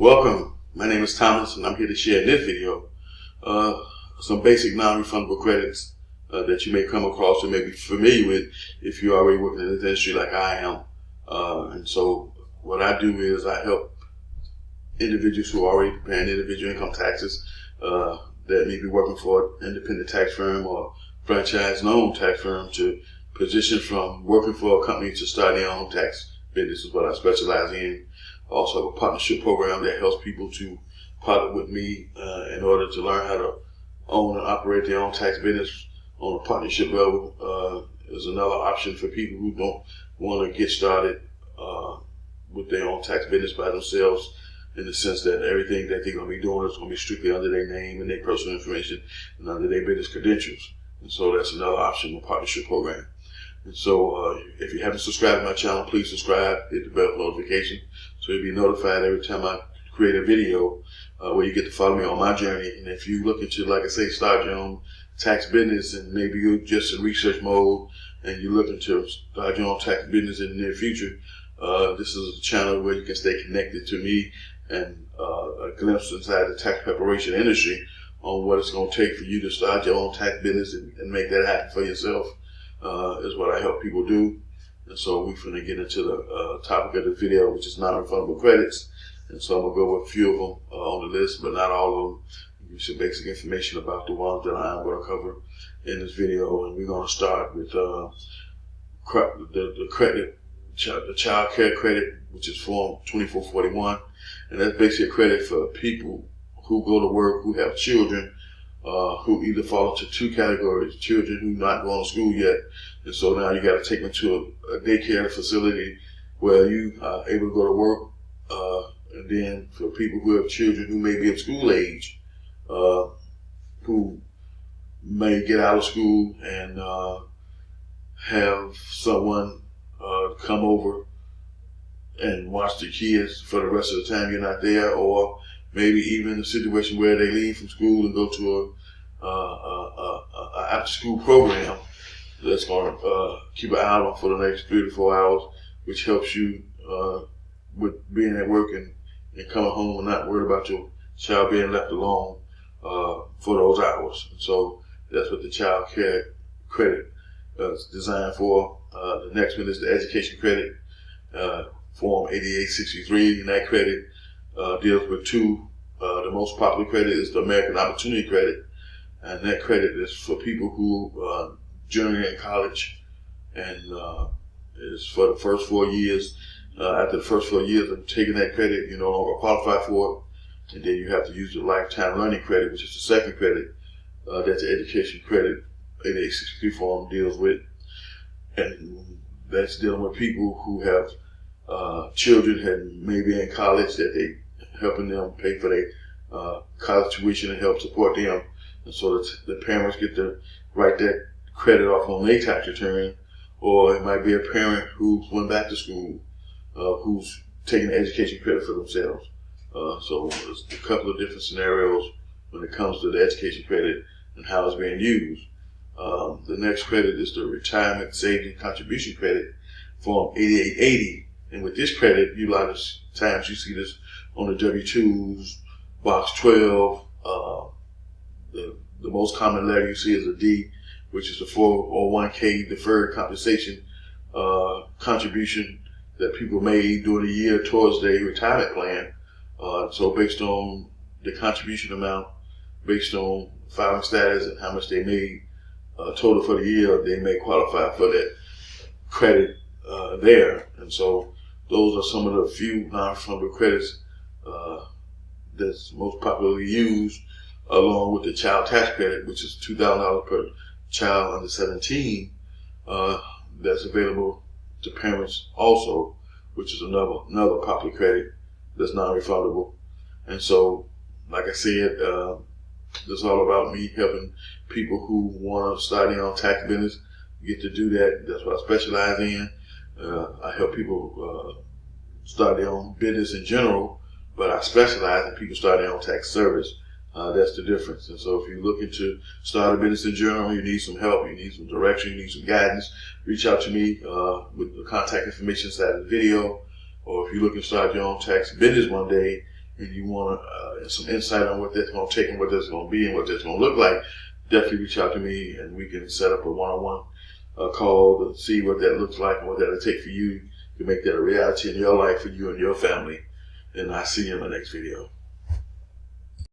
Welcome, my name is Thomas and I'm here to share in this video some basic non-refundable credits that you may come across and may be familiar with if you're already working in this industry like I am. And so what I do is I help individuals who are already paying individual income taxes that may be working for an independent tax firm or franchise-owned tax firm to position from working for a company to start their own tax business is what I specialize in. I also have a partnership program that helps people to partner with me in order to learn how to own and operate their own tax business on a partnership level. Is another option for people who don't want to get started with their own tax business by themselves, in the sense that everything that they're going to be doing is going to be strictly under their name and their personal information and under their business credentials. And so that's another option, a partnership program. And so if you haven't subscribed to my channel, please subscribe, hit the bell notification so you'll be notified every time I create a video where you get to follow me on my journey. And if you're looking to, like I say, start your own tax business and maybe you're just in research mode and you're looking to start your own tax business in the near future, this is a channel where you can stay connected to me and a glimpse inside the tax preparation industry on what it's going to take for you to start your own tax business and make that happen for yourself. Is what I help people do. And so we're going to get into the topic of the video, which is non-refundable credits. And so I'm going to go with a few of them on the list, but not all of them. Give you some basic information about the ones that I am going to cover in this video. And we're going to start with the credit, the child care credit, which is Form 2441. And that's basically a credit for people who go to work, who have children, who either fall into two categories: children who not going to school yet, and so now you got to take them to a daycare facility where you are able to go to work, and then for people who have children who may be of school age, who may get out of school and have someone come over and watch the kids for the rest of the time you're not there, or maybe even a situation where they leave from school and go to a after-school program that's going to keep an eye on for the next 3 to 4 hours, which helps you with being at work and coming home and not worried about your child being left alone for those hours. And so that's what the child care credit is designed for. The next one is the education credit, Form 8863, and that credit deals with two. The most popular credit is the American Opportunity Credit, and that credit is for people who junior in college, and is for the first 4 years. After the first 4 years of taking that credit, you no longer qualify for it, and then you have to use the lifetime learning credit, which is the second credit that the education credit 8863 form deals with, and that's dealing with people who have children and maybe in college that they helping them pay for their college tuition and help support them. And so the parents get to write that credit off on their tax return, or it might be a parent who went back to school, who's taking the education credit for themselves. So there's a couple of different scenarios when it comes to the education credit and how it's being used. The next credit is the Retirement Savings Contribution Credit, Form 8880. And with this credit, a lot of times you see this on the W-2s, Box 12. The most common letter you see is a D, which is the 401k deferred compensation contribution that people made during the year towards their retirement plan. So based on the contribution amount, based on filing status and how much they made total for the year, they may qualify for that credit there. And so those are some of the few non-refundable credits that's most popularly used, along with the child tax credit, which is $2,000 per child under 17. That's available to parents also, which is another popular credit that's non-refundable. And so, like I said, this is all about me helping people who want to start their own tax business get to do that. That's what I specialize in. I help people start their own business in general, but I specialize in people starting their own tax service. That's the difference. And so if you're looking to start a business in general, you need some help, you need some direction, you need some guidance, reach out to me with the contact information inside the video. Or if you're looking to start your own tax business one day and you want some insight on what that's going to take and what that's going to be and what that's going to look like, definitely reach out to me and we can set up a one-on-one call to see what that looks like and what that'll take for you to make that a reality in your life for you and your family. And I'll see you in the next video.